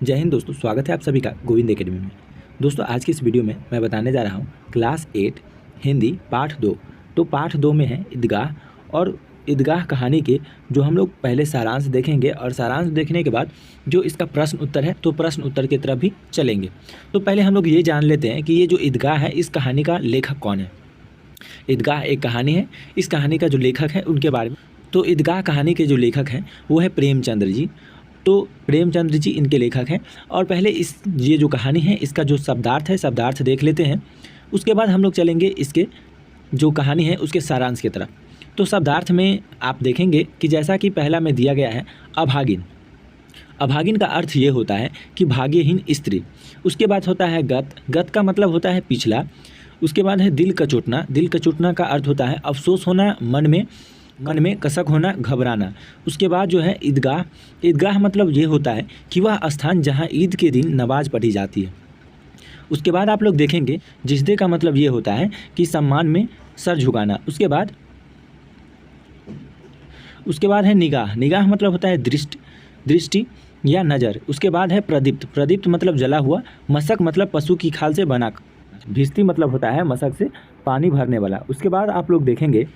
जय हिंद दोस्तों, स्वागत है आप सभी का गोविंद एकेडमी में। दोस्तों आज की इस वीडियो में मैं बताने जा रहा हूँ क्लास 8 हिंदी पाठ 2। तो पाठ 2 में है ईदगाह, और ईदगाह कहानी के जो हम लोग पहले सारांश देखेंगे और सारांश देखने के बाद जो इसका प्रश्न उत्तर है तो प्रश्न उत्तर की तरफ भी चलेंगे। तो पहले हम लोग ये जान लेते हैं कि ये जो ईदगाह है इस कहानी का लेखक कौन है। ईदगाह एक कहानी है, इस कहानी का जो लेखक है उनके बारे में। तो ईदगाह कहानी के जो लेखक हैं वो है प्रेमचंद्र जी। तो प्रेमचंद्र जी इनके लेखक हैं। और पहले ये जो कहानी है इसका जो शब्दार्थ है शब्दार्थ देख लेते हैं, उसके बाद हम लोग चलेंगे इसके जो कहानी है उसके सारांश की तरफ। तो शब्दार्थ में आप देखेंगे कि जैसा कि पहला में दिया गया है अभागिन। अभागिन का अर्थ ये होता है कि भाग्यहीन स्त्री। उसके बाद होता है गत। गत का मतलब होता है पिछला। उसके बाद है दिल कचोटना। दिल कचोटना का अर्थ होता है अफसोस होना, मन में कसक होना, घबराना। उसके बाद जो है ईदगाह। ईदगाह मतलब ये होता है कि वह स्थान जहाँ ईद के दिन नमाज पढ़ी जाती है। उसके बाद आप लोग देखेंगे जिस्दे का मतलब ये होता है कि सम्मान में सर झुकाना। उसके बाद है निगाह। निगाह मतलब होता है दृष्टि या नज़र। उसके बाद है प्रदीप्त। प्रदीप्त मतलब जला हुआ। मशक मतलब पशु की खाल से बना। भिस्ती मतलब होता है मशक से पानी भरने वाला। उसके बाद आप लोग देखेंगे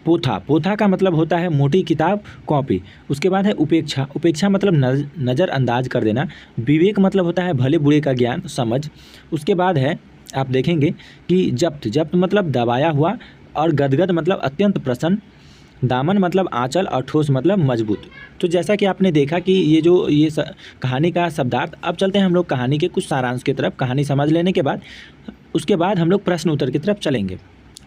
पोथा। पोथा का मतलब होता है मोटी किताब, कॉपी। उसके बाद है उपेक्षा। उपेक्षा मतलब नज़रअंदाज कर देना। विवेक मतलब होता है भले बुरे का ज्ञान, समझ। उसके बाद है आप देखेंगे कि जप्त। जप्त मतलब दबाया हुआ। और गदगद मतलब अत्यंत प्रसन्न। दामन मतलब आंचल। और ठोस मतलब मजबूत। तो जैसा कि आपने देखा कि ये कहानी का शब्दार्थ। अब चलते हैं हम लोग कहानी के कुछ सारांश की तरफ। कहानी समझ लेने के बाद उसके बाद हम लोग प्रश्न उत्तर की तरफ चलेंगे।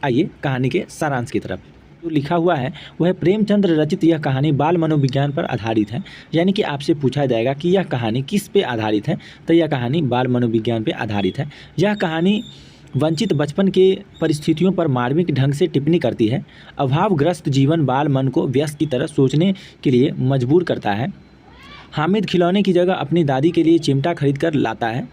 आइए कहानी के सारांश की तरफ। जो लिखा हुआ है वह प्रेमचंद्र रचित यह कहानी बाल मनोविज्ञान पर आधारित है। यानी कि आपसे पूछा जाएगा कि यह कहानी किस पे आधारित है, तो यह कहानी बाल मनोविज्ञान पे आधारित है। यह कहानी वंचित बचपन के परिस्थितियों पर मार्मिक ढंग से टिप्पणी करती है। अभावग्रस्त जीवन बाल मन को व्यस्त की तरह सोचने के लिए मजबूर करता है। हामिद खिलौने की जगह अपनी दादी के लिए चिमटा खरीद कर लाता है,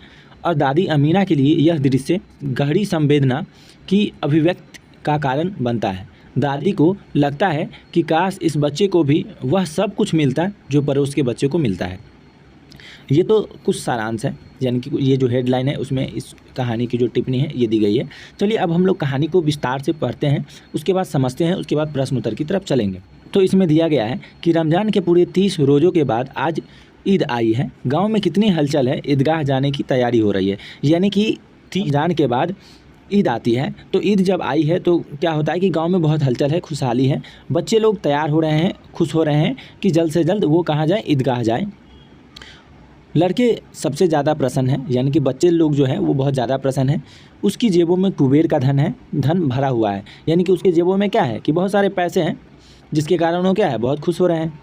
और दादी अमीना के लिए यह दृश्य गहरी संवेदना की अभिव्यक्ति का कारण बनता है। दादी को लगता है कि काश इस बच्चे को भी वह सब कुछ मिलता जो पड़ोस के बच्चे को मिलता है। ये तो कुछ सारांश है, यानी कि ये जो हेडलाइन है उसमें इस कहानी की जो टिप्पणी है ये दी गई है। चलिए अब हम लोग कहानी को विस्तार से पढ़ते हैं, उसके बाद समझते हैं, उसके बाद प्रश्न उत्तर की तरफ चलेंगे। तो इसमें दिया गया है कि रमज़ान के पूरे 30 रोज़ों के बाद आज ईद आई है। गाँव में कितनी हलचल है, ईदगाह जाने की तैयारी हो रही है। यानी कि रमज़ान के बाद ईद आती है, तो ईद जब आई है तो क्या होता है कि गांव में बहुत हलचल है, खुशहाली है। बच्चे लोग तैयार हो रहे हैं, खुश हो रहे हैं कि जल्द से जल्द वो कहाँ जाए, ईदगाह जाए। लड़के सबसे ज़्यादा प्रसन्न हैं, यानी कि बच्चे लोग जो हैं वो बहुत ज़्यादा प्रसन्न हैं। उसकी जेबों में कुबेर का धन है, धन भरा हुआ है। यानी कि उसके जेबों में क्या है कि बहुत सारे पैसे हैं, जिसके कारण वो क्या है बहुत खुश हो रहे हैं।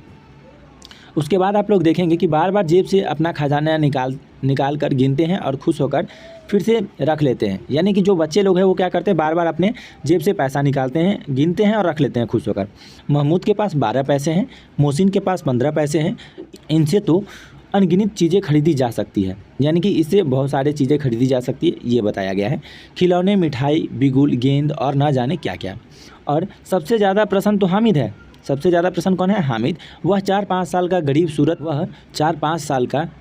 उसके बाद आप लोग देखेंगे कि बार बार जेब से अपना खजाना निकाल कर गिनते हैं और खुश होकर फिर से रख लेते हैं। यानी कि जो बच्चे लोग हैं वो क्या करते हैं, बार बार अपने जेब से पैसा निकालते हैं, गिनते हैं और रख लेते हैं खुश होकर। महमूद के पास 12 पैसे हैं, मोहसिन के पास 15 पैसे हैं। इनसे तो अनगिनत चीज़ें खरीदी जा सकती है, यानी कि इससे बहुत सारी चीज़ें खरीदी जा सकती है, ये बताया गया है। खिलौने, मिठाई, बिगुल, गेंद और ना जाने क्या क्या। और सबसे ज़्यादा प्रसन्न तो हामिद है। सबसे ज़्यादा प्रसन्न कौन है, हामिद। वह 4-5 साल का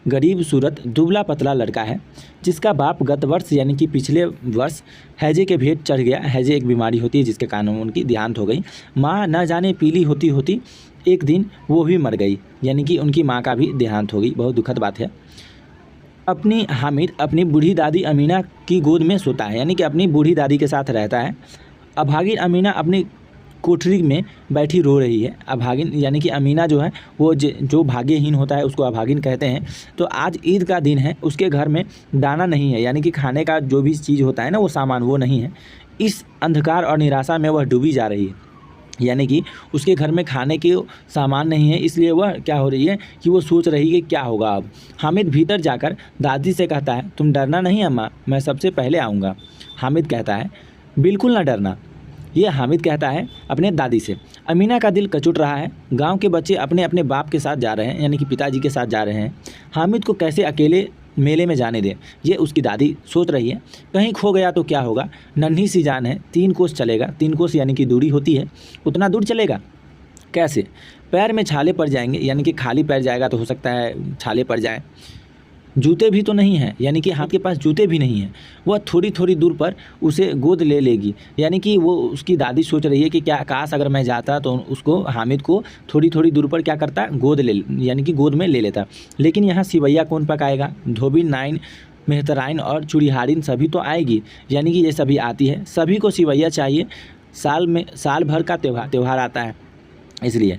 गरीब सूरत दुबला पतला लड़का है, जिसका बाप गत वर्ष यानी कि पिछले वर्ष हैजे के भेंट चढ़ गया। हैजे एक बीमारी होती है जिसके कारण उनकी देहांत हो गई। माँ न जाने पीली होती एक दिन वो भी मर गई, यानी कि उनकी माँ का भी देहांत हो गई। बहुत दुखद बात है। हामिद अपनी बूढ़ी दादी अमीना की गोद में सोता है, यानी कि अपनी बूढ़ी दादी के साथ रहता है। अभागिन अमीना अपनी कोठरी में बैठी रो रही है। अभागिन यानी कि अमीना जो है वो जो भाग्यहीन होता है उसको अभागिन कहते हैं। तो आज ईद का दिन है, उसके घर में दाना नहीं है, यानी कि खाने का जो भी चीज़ होता है ना वो सामान वो नहीं है। इस अंधकार और निराशा में वह डूबी जा रही है, यानी कि उसके घर में खाने के सामान नहीं है, इसलिए वह क्या हो रही है कि वो सोच रही है क्या होगा अब। हामिद भीतर जाकर दादी से कहता है, तुम डरना नहीं अम्मा, मैं सबसे पहले आऊँगा। हामिद कहता है, बिल्कुल ना डरना। ये हामिद कहता है अपने दादी से। अमीना का दिल कचुट रहा है। गांव के बच्चे अपने अपने बाप के साथ जा रहे हैं, यानी कि पिताजी के साथ जा रहे हैं। हामिद को कैसे अकेले मेले में जाने दे, ये उसकी दादी सोच रही है। कहीं खो गया तो क्या होगा, नन्ही सी जान है, 3 कोस चलेगा। 3 कोस यानी कि दूरी होती है, उतना दूर चलेगा कैसे। पैर में छाले पड़ जाएंगे, यानी कि खाली पैर जाएगा तो हो सकता है छाले पड़ जाए। जूते भी तो नहीं हैं, यानी कि हाथ के पास जूते भी नहीं हैं। वह थोड़ी थोड़ी दूर पर उसे गोद ले लेगी, यानी कि वो उसकी दादी सोच रही है कि क्या काश अगर मैं जाता तो उसको, हामिद को थोड़ी थोड़ी दूर पर क्या करता, गोद ले, यानी कि गोद में ले लेता। लेकिन यहाँ सिवैया कौन पकाएगा? धोबी, नाइन, मेहतराइन और चूड़ीहारिन सभी तो आएगी, यानी कि ये सभी आती है। सभी को सिवैया चाहिए, साल भर का त्यौहार आता है इसलिए।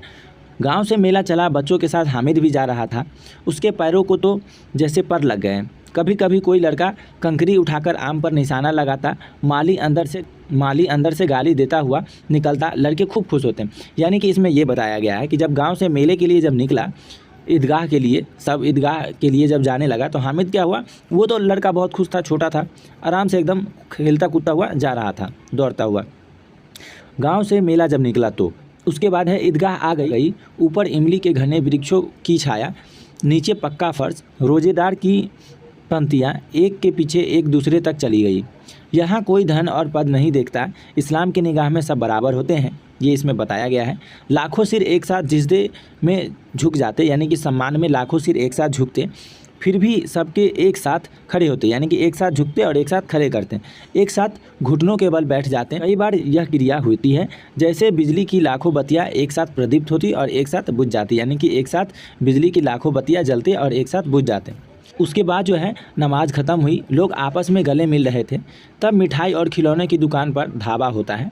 गांव से मेला चला, बच्चों के साथ हामिद भी जा रहा था। उसके पैरों को तो जैसे पर लग गए। कभी कभी कोई लड़का कंकरी उठाकर आम पर निशाना लगाता, माली अंदर से गाली देता हुआ निकलता। लड़के खूब खुश होते हैं। यानी कि इसमें ये बताया गया है कि जब गांव से मेले के लिए जब निकला, ईदगाह के लिए, सब ईदगाह के लिए जब जाने लगा, तो हामिद क्या हुआ, वो तो लड़का बहुत खुश था, छोटा था, आराम से एकदम खेलता कूदता हुआ जा रहा था, दौड़ता हुआ। गांव से मेला जब निकला तो उसके बाद है ईदगाह आ गई। ऊपर इमली के घने वृक्षों की छाया, नीचे पक्का फर्श, रोजेदार की पंक्तियाँ एक के पीछे एक दूसरे तक चली गई। यहाँ कोई धन और पद नहीं देखता, इस्लाम की निगाह में सब बराबर होते हैं, ये इसमें बताया गया है। लाखों सिर एक साथ जिस्दे में झुक जाते, यानी कि सम्मान में लाखों सिर एक साथ झुकते, फिर भी सबके एक साथ खड़े होते, यानी कि एक साथ झुकते और एक साथ खड़े करते, एक साथ घुटनों के बल बैठ जाते हैं। कई बार यह क्रिया होती है जैसे बिजली की लाखों बत्तियां एक साथ प्रदीप्त होती और एक साथ बुझ जाती, यानी कि एक साथ बिजली की लाखों बत्तियां जलते और एक साथ बुझ जाते। उसके बाद जो है नमाज ख़त्म हुई, लोग आपस में गले मिल रहे थे। तब मिठाई और खिलौने की दुकान पर धावा होता है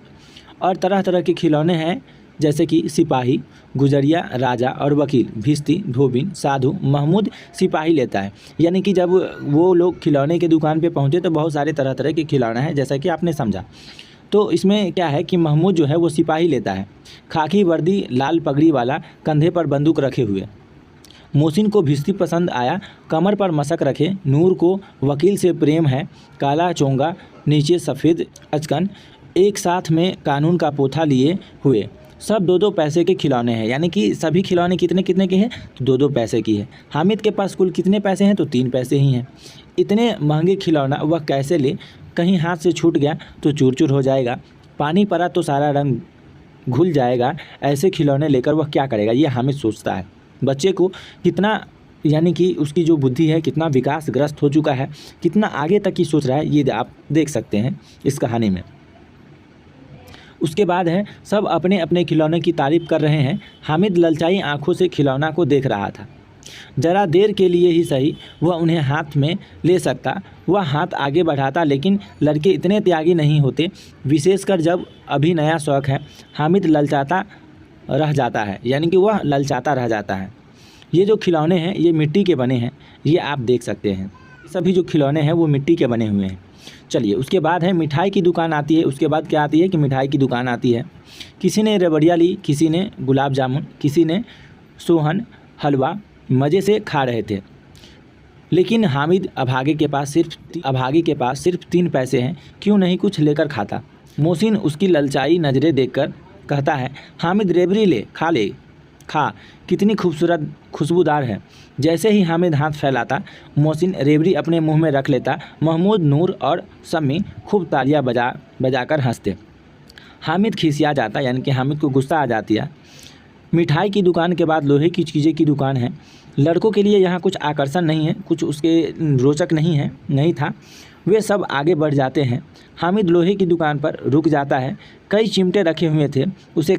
और तरह तरह के खिलौने हैं, जैसे कि सिपाही, गुजरिया, राजा और वकील, भिश्ती, धोबिन, साधु। महमूद सिपाही लेता है, यानी कि जब वो लोग खिलौने की दुकान पे पहुँचे तो बहुत सारे तरह तरह के खिलौने हैं, जैसा कि आपने समझा। तो इसमें क्या है कि महमूद जो है वो सिपाही लेता है, खाकी वर्दी, लाल पगड़ी वाला, कंधे पर बंदूक रखे हुए। मोहसिन को भिश्ती पसंद आया, कमर पर मशक रखे। नूर को वकील से प्रेम है, काला चोंगा, नीचे सफ़ेद अचकन, एक साथ में कानून का पोथा लिए हुए। सब 2-2 पैसे के खिलौने हैं, यानी कि सभी खिलौने कितने कितने के हैं, तो 2-2 पैसे की है। हामिद के पास कुल कितने पैसे हैं, तो 3 पैसे ही हैं। इतने महंगे खिलौना वह कैसे ले, कहीं हाथ से छूट गया तो चूर चूर हो जाएगा, पानी पड़ा तो सारा रंग घुल जाएगा। ऐसे खिलौने लेकर वह क्या करेगा, ये हामिद सोचता है। बच्चे को कितना, यानी कि उसकी जो बुद्धि है कितना विकासग्रस्त हो चुका है, कितना आगे तक की सोच रहा है, ये आप देख सकते हैं इस कहानी में। उसके बाद है सब अपने अपने खिलौने की तारीफ़ कर रहे हैं। हामिद ललचाई आंखों से खिलौना को देख रहा था। ज़रा देर के लिए ही सही वह उन्हें हाथ में ले सकता, वह हाथ आगे बढ़ाता, लेकिन लड़के इतने त्यागी नहीं होते, विशेषकर जब अभी नया शौक़ है। हामिद ललचाता रह जाता है, यानी कि वह ललचाता रह जाता है। ये जो खिलौने हैं ये मिट्टी के बने हैं, ये आप देख सकते हैं। सभी जो खिलौने हैं वो मिट्टी के बने हुए हैं। चलिए, उसके बाद है मिठाई की दुकान आती है। उसके बाद क्या आती है कि मिठाई की दुकान आती है। किसी ने रबड़िया ली, किसी ने गुलाब जामुन, किसी ने सोहन, हलवा, मज़े से खा रहे थे। लेकिन हामिद अभागे के पास सिर्फ 3 पैसे हैं, क्यों नहीं कुछ लेकर खाता। मोहसिन उसकी ललचाई नज़रें देखकर कहता है, हामिद रेबड़ी ले, खा, कितनी खूबसूरत खुशबूदार है। जैसे ही हामिद हाथ फैलाता, मोहसिन रेबड़ी अपने मुंह में रख लेता। महमूद, नूर और सम्मी खूब तालियां बजाकर हंसते। हामिद खिसिया जाता, यानी कि हामिद को गुस्सा आ जाती है। मिठाई की दुकान के बाद लोहे की चीज़ें की दुकान है। लड़कों के लिए यहाँ कुछ आकर्षण नहीं है, कुछ उसके रोचक नहीं था। वे सब आगे बढ़ जाते हैं। हामिद लोहे की दुकान पर रुक जाता है। कई चिमटे रखे हुए थे। उसे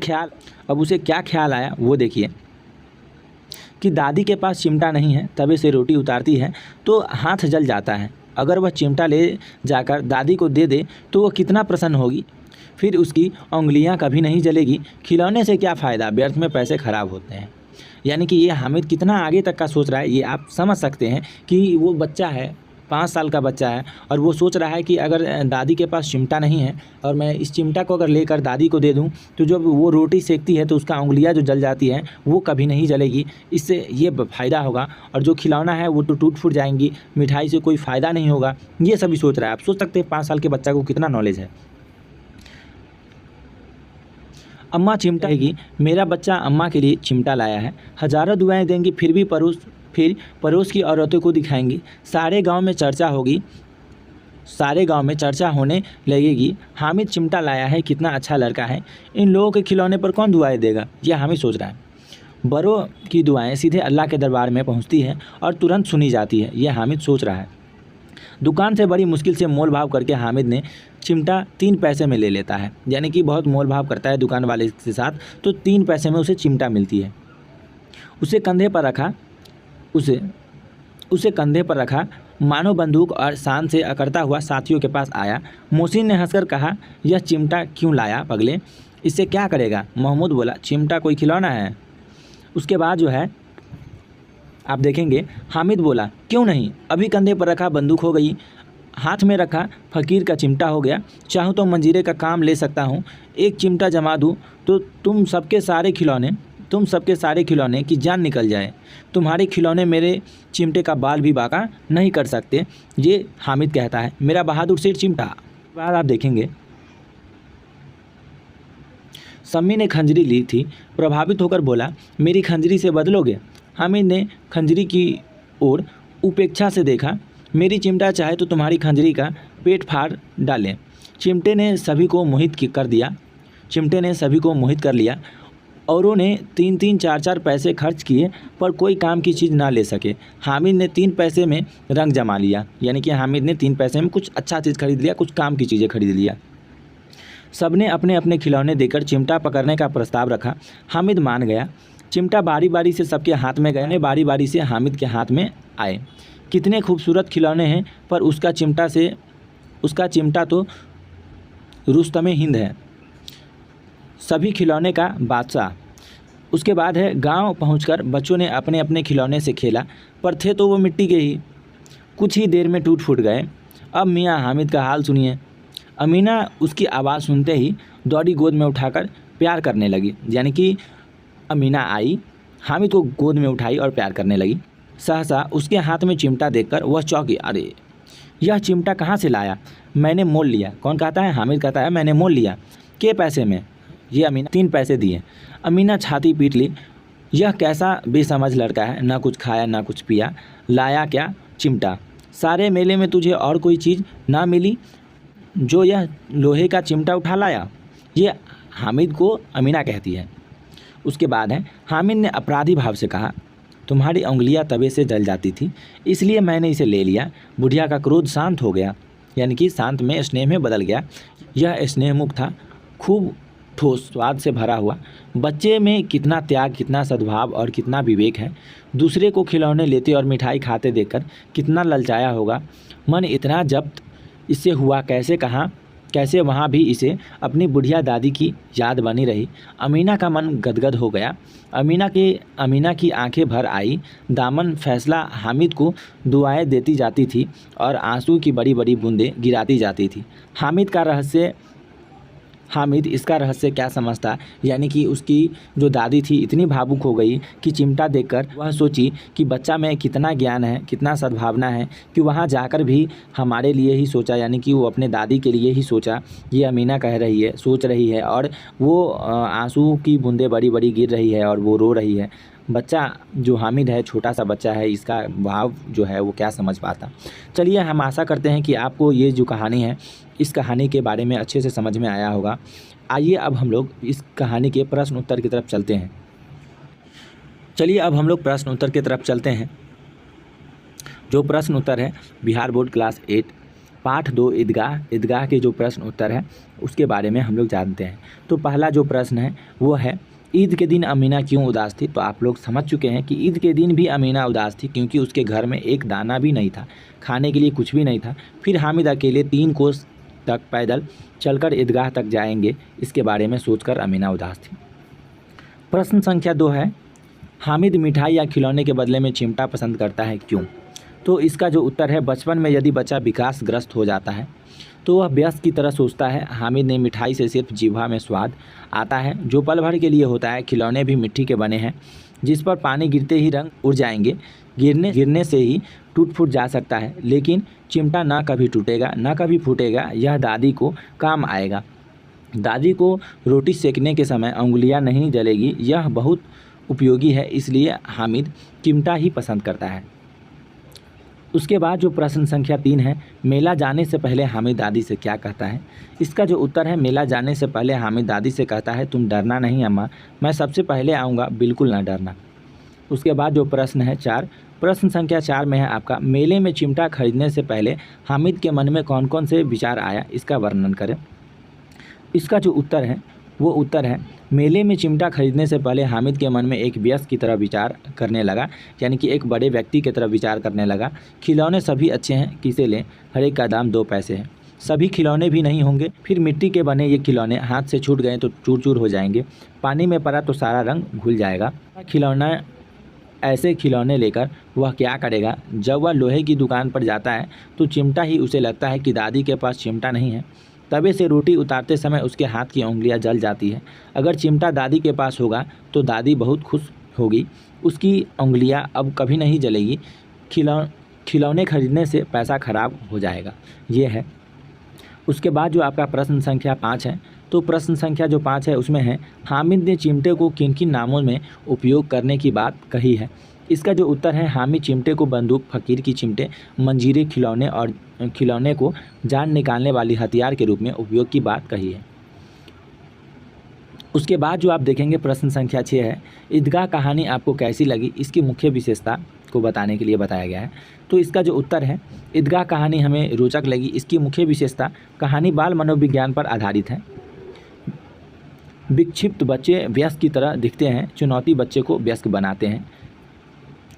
क्या ख्याल आया वो देखिए कि दादी के पास चिमटा नहीं है, तवे से रोटी उतारती है तो हाथ जल जाता है। अगर वह चिमटा ले जाकर दादी को दे दे तो वह कितना प्रसन्न होगी, फिर उसकी उंगलियां कभी नहीं जलेगी। खिलौने से क्या फ़ायदा, व्यर्थ में पैसे खराब होते हैं। यानी कि ये हामिद कितना आगे तक का सोच रहा है, ये आप समझ सकते हैं कि वो बच्चा है, 5 साल का बच्चा है, और वो सोच रहा है कि अगर दादी के पास चिमटा नहीं है और मैं इस चिमटा को अगर लेकर दादी को दे दूं तो जब वो रोटी सेकती है तो उसका उंगलियां जो जल जाती हैं वो कभी नहीं जलेगी, इससे ये फ़ायदा होगा। और जो खिलौना है वो तो टूट फूट जाएंगी, मिठाई से कोई फ़ायदा नहीं होगा। ये सभी सोच रहा है। आप सोच सकते हैं 5 साल के बच्चा को कितना नॉलेज है। अम्मा चिमटा देगी, मेरा बच्चा अम्मा के लिए चिमटा लाया है। हज़ारों दुआएं देंगी, फिर पड़ोस की औरतों को दिखाएंगी। सारे गांव में चर्चा होने लगेगी। हामिद चिमटा लाया है, कितना अच्छा लड़का है। इन लोगों के खिलौने पर कौन दुआएं देगा, यह हामिद सोच रहा है। बड़ों की दुआएं सीधे अल्लाह के दरबार में पहुंचती है और तुरंत सुनी जाती है, यह हामिद सोच रहा है। दुकान से बड़ी मुश्किल से मोल भाव करके हामिद ने चिमटा 3 पैसे में ले लेता है, यानी कि बहुत मोल भाव करता है दुकान वाले के साथ, तो 3 पैसे में उसे चिमटा मिलती है। उसे कंधे पर रखा मानो बंदूक और शान से अकड़ता हुआ साथियों के पास आया। मोहसिन ने हंसकर कहा, यह चिमटा क्यों लाया पगले, इससे क्या करेगा? महमूद बोला, चिमटा कोई खिलौना है। उसके बाद जो है आप देखेंगे हामिद बोला, क्यों नहीं, अभी कंधे पर रखा बंदूक हो गई, हाथ में रखा फ़कीर का चिमटा हो गया, चाहूँ तो मंजीरे का काम ले सकता हूँ, एक चिमटा जमा दूँ तो तुम सबके सारे खिलौने की जान निकल जाए। तुम्हारे खिलौने मेरे चिमटे का बाल भी बांका नहीं कर सकते, ये हामिद कहता है, मेरा बहादुर शेर चिमटा। बाद आप देखेंगे सम्मी ने खंजरी ली थी, प्रभावित होकर बोला, मेरी खंजरी से बदलोगे? हामिद ने खंजरी की ओर उपेक्षा से देखा, मेरी चिमटा चाहे तो तुम्हारी खंजरी का पेट फाड़ डाले। चिमटे ने सभी को मोहित कर लिया। औरों ने 3-3, 4-4 पैसे खर्च किए पर कोई काम की चीज़ ना ले सके। हामिद ने 3 पैसे में रंग जमा लिया, यानी कि हामिद ने 3 पैसे में कुछ अच्छा चीज़ खरीद लिया, कुछ काम की चीज़ें खरीद लिया। सबने अपने अपने खिलौने देकर चिमटा पकड़ने का प्रस्ताव रखा। हामिद मान गया। चिमटा बारी बारी से सबके हाथ में गए, बारी बारी से हामिद के हाथ में आए। कितने खूबसूरत खिलौने हैं, पर उसका चिमटा तो रुस्तमे हिंद है, सभी खिलौने का बादशाह। उसके बाद है गांव पहुंचकर बच्चों ने अपने अपने खिलौने से खेला, पर थे तो वो मिट्टी के ही, कुछ ही देर में टूट फूट गए। अब मियाँ हामिद का हाल सुनिए। अमीना उसकी आवाज़ सुनते ही दौड़ी गोद में उठाकर प्यार करने लगी, यानी कि अमीना आई, हामिद को गोद में उठाई और प्यार करने लगी। सहसा उसके हाथ में चिमटा देखकर वह चौंकी, अरे यह चिमटा कहाँ से लाया? मैंने मोल लिया। कौन कहता है? हामिद कहता है, मैंने मोल लिया। के पैसे में? ये अमीना 3 पैसे दिए। अमीना छाती पीट ली, यह कैसा बेसमझ लड़का है, ना कुछ खाया ना कुछ पिया, लाया क्या? चिमटा। सारे मेले में तुझे और कोई चीज़ ना मिली जो यह लोहे का चिमटा उठा लाया? ये हामिद को अमीना कहती है। उसके बाद है हामिद ने अपराधी भाव से कहा, तुम्हारी उंगलियां तवे से जल जाती थी, इसलिए मैंने इसे ले लिया। बुढ़िया का क्रोध शांत हो गया, यानी कि शांत में स्नेह में बदल गया। यह स्नेह मुक्त था, खूब ठोस स्वाद से भरा हुआ। बच्चे में कितना त्याग, कितना सद्भाव और कितना विवेक है। दूसरे को खिलौने लेते और मिठाई खाते देखकर कितना ललचाया होगा। मन इतना जब्त इससे हुआ कैसे वहाँ भी इसे अपनी बुढ़िया दादी की याद बनी रही। अमीना का मन गदगद हो गया। अमीना की आंखें भर आई। दामन फैसला हामिद को दुआएं देती जाती थी और आंसू की बड़ी बड़ी बूंदें गिराती जाती थी। हामिद इसका रहस्य क्या समझता, यानी कि उसकी जो दादी थी इतनी भावुक हो गई कि चिमटा देखकर वह सोची कि बच्चा में कितना ज्ञान है, कितना सद्भावना है, कि वहाँ जाकर भी हमारे लिए ही सोचा, यानी कि वो अपने दादी के लिए ही सोचा। ये अमीना सोच रही है और वो आंसू की बूंदें बड़ी बड़ी गिर रही है और वो रो रही है। बच्चा जो हामिद है, छोटा सा बच्चा है, इसका भाव जो है वो क्या समझ पाता। चलिए, हम आशा करते हैं कि आपको ये जो कहानी है इस कहानी के बारे में अच्छे से समझ में आया होगा। आइए अब हम लोग इस कहानी के प्रश्न उत्तर की तरफ चलते हैं। जो प्रश्न उत्तर है बिहार बोर्ड क्लास 8 पाठ 2 ईदगाह के जो प्रश्न उत्तर है उसके बारे में हम लोग जानते हैं। तो पहला जो प्रश्न है वो है, ईद के दिन अमीना क्यों उदास थी? तो आप लोग समझ चुके हैं कि ईद के दिन भी अमीना उदास थी क्योंकि उसके घर में एक दाना भी नहीं था, खाने के लिए कुछ भी नहीं था। फिर हामिद अकेले 3 कोस तक पैदल चलकर ईदगाह तक जाएंगे, इसके बारे में सोचकर अमीना उदास थी। प्रश्न संख्या 2 है, हामिद मिठाई या खिलौने के बदले में चिमटा पसंद करता है, क्यों? तो इसका जो उत्तर है, बचपन में यदि बच्चा विकासग्रस्त हो जाता है तो वह वयस्क की तरह सोचता है। हामिद ने मिठाई से सिर्फ जीभा में स्वाद आता है जो पल भर के लिए होता है। खिलौने भी मिट्टी के बने हैं जिस पर पानी गिरते ही रंग उड़ जाएंगे, गिरने से ही टूट फूट जा सकता है, लेकिन चिमटा ना कभी टूटेगा ना कभी फूटेगा। यह दादी को काम आएगा। दादी को रोटी सेकने के समय उंगलियां नहीं जलेगी, यह बहुत उपयोगी है, इसलिए हामिद चिमटा ही पसंद करता है। उसके बाद जो प्रश्न संख्या 3 है, मेला जाने से पहले हामिद दादी से क्या कहता है। इसका जो उत्तर है, मेला जाने से पहले हामिद दादी से कहता है, तुम डरना नहीं अम्मा, मैं सबसे पहले आऊँगा, बिल्कुल ना डरना। उसके बाद जो प्रश्न है 4, प्रश्न संख्या 4 में है आपका, मेले में चिमटा खरीदने से पहले हामिद के मन में कौन कौन से विचार आया, इसका वर्णन करें। इसका जो उत्तर है वो उत्तर है, मेले में चिमटा खरीदने से पहले हामिद के मन में एक वयस्क की तरह विचार करने लगा, यानी कि एक बड़े व्यक्ति की तरह विचार करने लगा। खिलौने सभी अच्छे हैं, किसे लें, हर एक का दाम 2 पैसे है। सभी खिलौने भी नहीं होंगे, फिर मिट्टी के बने ये खिलौने हाथ से छूट गए तो चूर चूर हो जाएंगे, पानी में पड़ा तो सारा रंग घुल जाएगा। खिलौना ऐसे खिलौने लेकर वह क्या करेगा। जब वह लोहे की दुकान पर जाता है तो चिमटा ही उसे लगता है कि दादी के पास चिमटा नहीं है। तवे से रोटी उतारते समय उसके हाथ की उंगलियां जल जाती है। अगर चिमटा दादी के पास होगा तो दादी बहुत खुश होगी, उसकी उंगलियां अब कभी नहीं जलेगी। खिलौने खरीदने से पैसा खराब हो जाएगा, ये है। उसके बाद जो आपका प्रश्न संख्या 5 है, तो प्रश्न संख्या जो 5 है उसमें है, हामिद ने चिमटे को किन किन नामों में उपयोग करने की बात कही है। इसका जो उत्तर है, हामिद चिमटे को बंदूक, फकीर की चिमटे, मंजीरे, खिलौने और खिलौने को जान निकालने वाली हथियार के रूप में उपयोग की बात कही है। उसके बाद जो आप देखेंगे प्रश्न संख्या 6 है, ईदगाह कहानी आपको कैसी लगी, इसकी मुख्य विशेषता को बताने के लिए बताया गया है। तो इसका जो उत्तर है, ईदगाह कहानी हमें रोचक लगी, इसकी मुख्य विशेषता, कहानी बाल मनोविज्ञान पर आधारित है। विक्षिप्त बच्चे व्यस्क की तरह दिखते हैं, चुनौती बच्चे को व्यस्क बनाते हैं।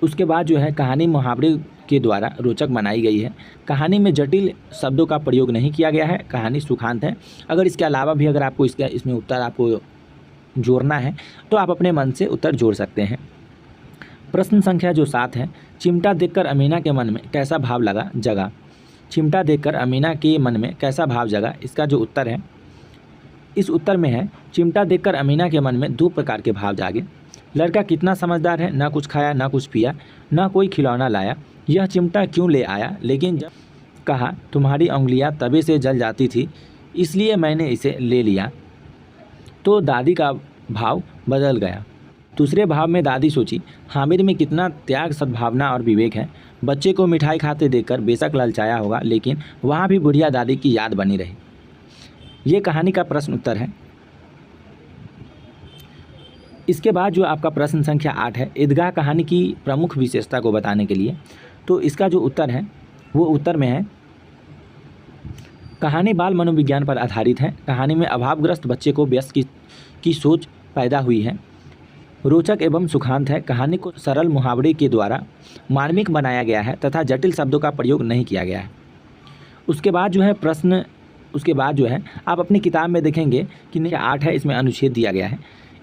उसके बाद जो है, कहानी मुहावरे के द्वारा रोचक बनाई गई है। कहानी में जटिल शब्दों का प्रयोग नहीं किया गया है, कहानी सुखांत है। अगर इसके अलावा भी अगर आपको इसमें उत्तर आपको जोड़ना है तो आप अपने मन से उत्तर जोड़ सकते हैं। प्रश्न संख्या जो 7 है, चिमटा देखकर अमीना के मन में कैसा भाव जगा। चिमटा देखकर अमीना के मन में कैसा भाव जगा, इसका जो उत्तर है, इस उत्तर में है, चिमटा देखकर अमीना के मन में 2 प्रकार के भाव जागे। लड़का कितना समझदार है, ना कुछ खाया ना कुछ पिया, ना कोई खिलौना लाया, यह चिमटा क्यों ले आया, लेकिन जब कहा तुम्हारी उंगलियां तवे से जल जाती थी इसलिए मैंने इसे ले लिया, तो दादी का भाव बदल गया। दूसरे भाव में दादी सोची, हामिद में कितना त्याग, सद्भावना और विवेक है। बच्चे को मिठाई खाते देखकर बेशक ललचाया होगा, लेकिन वहाँ भी बुढ़िया दादी की याद बनी रही। ये कहानी का प्रश्न उत्तर है। इसके बाद जो आपका प्रश्न संख्या 8 है, ईदगाह कहानी की प्रमुख विशेषता को बताने के लिए, तो इसका जो उत्तर है वो उत्तर में है, कहानी बाल मनोविज्ञान पर आधारित है। कहानी में अभावग्रस्त बच्चे को व्यस्क की सोच पैदा हुई है। रोचक एवं सुखांत है। कहानी को सरल मुहावरे के द्वारा मार्मिक बनाया गया है तथा जटिल शब्दों का प्रयोग नहीं किया गया है। उसके बाद जो है आप अपनी किताब में देखेंगे कि 8 है, इसमें अनुच्छेद दिया गया है।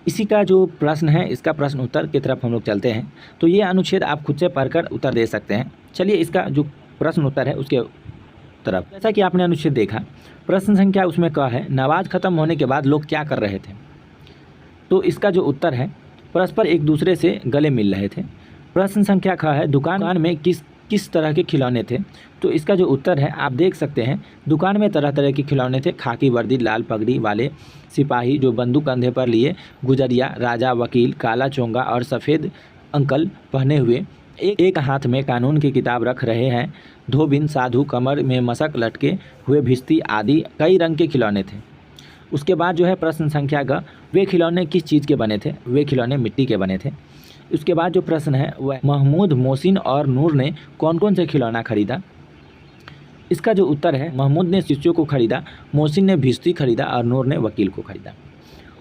इसी का जो प्रश्न है, इसका प्रश्न उत्तर की तरफ हम लोग चलते हैं। तो ये अनुच्छेद आप खुद से पढ़कर उत्तर दे सकते हैं। चलिए इसका जो प्रश्न उत्तर है उसके तरफ, जैसा कि आपने अनुच्छेद देखा, प्रश्न संख्या उसमें कहा है, नमाज खत्म होने के बाद लोग क्या कर रहे थे। तो इसका जो उत्तर है, परस्पर एक दूसरे से गले मिल रहे थे। प्रश्न संख्या ख है, दुकान में किस तरह के खिलौने थे। तो इसका जो उत्तर है, आप देख सकते हैं, दुकान में तरह तरह के खिलौने थे। खाकी वर्दी, लाल पगड़ी वाले सिपाही जो बंदूक कंधे पर लिए, गुजरिया, राजा, वकील, काला चोंगा और सफ़ेद अंकल पहने हुए एक हाथ में कानून की किताब रख रहे हैं, धोबिन, साधु, कमर में मशक लटके हुए भिश्ती आदि कई रंग के खिलौने थे। उसके बाद जो है प्रश्न संख्या ग, वे खिलौने किस चीज़ के बने थे। वे खिलौने मिट्टी के बने थे। उसके बाद जो प्रश्न है वह, महमूद, मोहसिन और नूर ने कौन कौन से खिलौना खरीदा। इसका जो उत्तर है, महमूद ने शिष्यों को खरीदा, मोहसिन ने भिश्ती खरीदा और नूर ने वकील को खरीदा।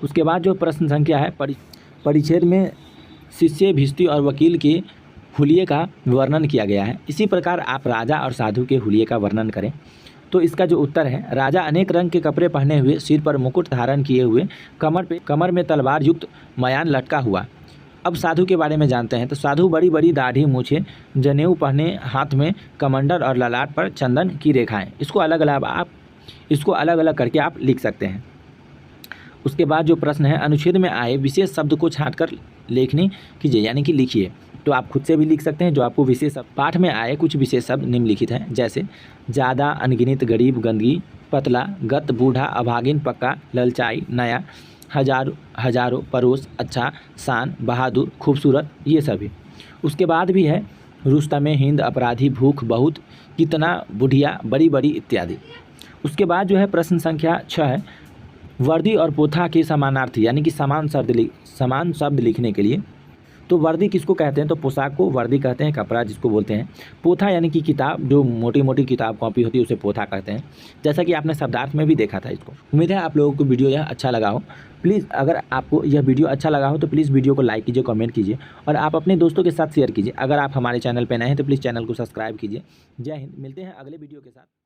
उसके बाद जो प्रश्न संख्या है, परिच्छेद में शिष्य, भिश्ती और वकील के हुलिये का वर्णन किया गया है। इसी प्रकार आप राजा और साधु के हुलिये का वर्णन करें। तो इसका जो उत्तर है, राजा अनेक रंग के कपड़े पहने हुए, सिर पर मुकुट धारण किए हुए, कमर में तलवार युक्त मयान लटका हुआ। अब साधु के बारे में जानते हैं। तो साधु बड़ी बड़ी दाढ़ी, मूछें, जनेऊ पहने, हाथ में कमंडल और ललाट पर चंदन की रेखाएं। इसको अलग अलग करके आप लिख सकते हैं। उसके बाद जो प्रश्न है, अनुच्छेद में आए विशेष शब्द को छांटकर लेखनी कीजिए, यानी कि लिखिए। तो आप खुद से भी लिख सकते हैं। जो आपको विशेष पाठ में आए कुछ विशेष शब्द निम्नलिखित हैं, जैसे ज़्यादा, अनगिनत, गरीब, गंदगी, पतला, गत, बूढ़ा, अभागिन, पक्का, ललचाई, नया, हजारों, परोस, अच्छा, शान, बहादुर, खूबसूरत, ये सभी। उसके बाद भी है रुस्तम हिंद, अपराधी, भूख बहुत, कितना, बुढ़िया, बड़ी बड़ी इत्यादि। उसके बाद जो है प्रश्न संख्या 6 है, वर्दी और पोथा के समानार्थी यानी कि समान शब्द लिखने के लिए। तो वर्दी किसको कहते हैं? तो पोशाक को वर्दी कहते हैं, कपड़ा जिसको बोलते हैं। पोथा यानी कि किताब, जो मोटी मोटी किताब कॉपी होती है उसे पोथा कहते हैं, जैसा कि आपने शब्दार्थ में भी देखा था इसको। उम्मीद है आप लोगों को वीडियो यह अच्छा लगा हो। प्लीज़ अगर आपको यह वीडियो अच्छा लगा हो तो प्लीज़ वीडियो को लाइक कीजिए, कमेंट कीजिए और आप अपने दोस्तों के साथ शेयर कीजिए। अगर आप हमारे चैनल पर नए हैं तो प्लीज़ चैनल को सब्सक्राइब कीजिए। जय हिंद। मिलते हैं अगले वीडियो के साथ।